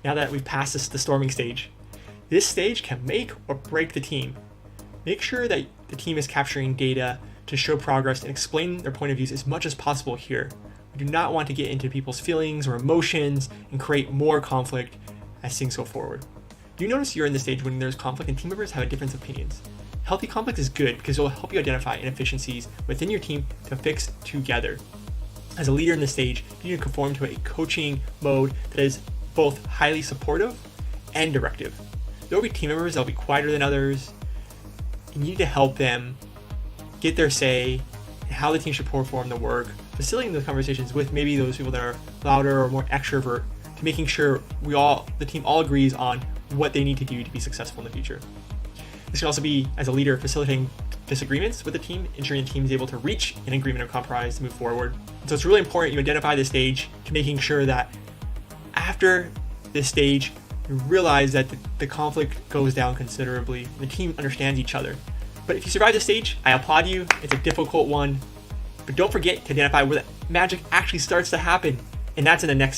now that we've passed the storming stage. This stage can make or break the team. Make sure that the team is capturing data to show progress and explain their point of views as much as possible here. We do not want to get into people's feelings or emotions and create more conflict as things go forward. You notice you're in the stage when there's conflict and team members have a difference of opinions. Healthy conflict is good because it will help you identify inefficiencies within your team to fix together. As a leader in this stage, you need to conform to a coaching mode that is both highly supportive and directive. There will be team members that will be quieter than others, and you need to help them get their say in how the team should perform the work, facilitating those conversations with maybe those people that are louder or more extrovert, to making sure the team all agrees on what they need to do to be successful in the future. This can also be, as a leader, facilitating disagreements with the team, ensuring the team is able to reach an agreement or compromise to move forward. So it's really important you identify this stage to making sure that after this stage, you realize that the conflict goes down considerably and the team understands each other. But if you survive this stage, I applaud you. It's a difficult one, but don't forget to identify where the magic actually starts to happen, and that's in the next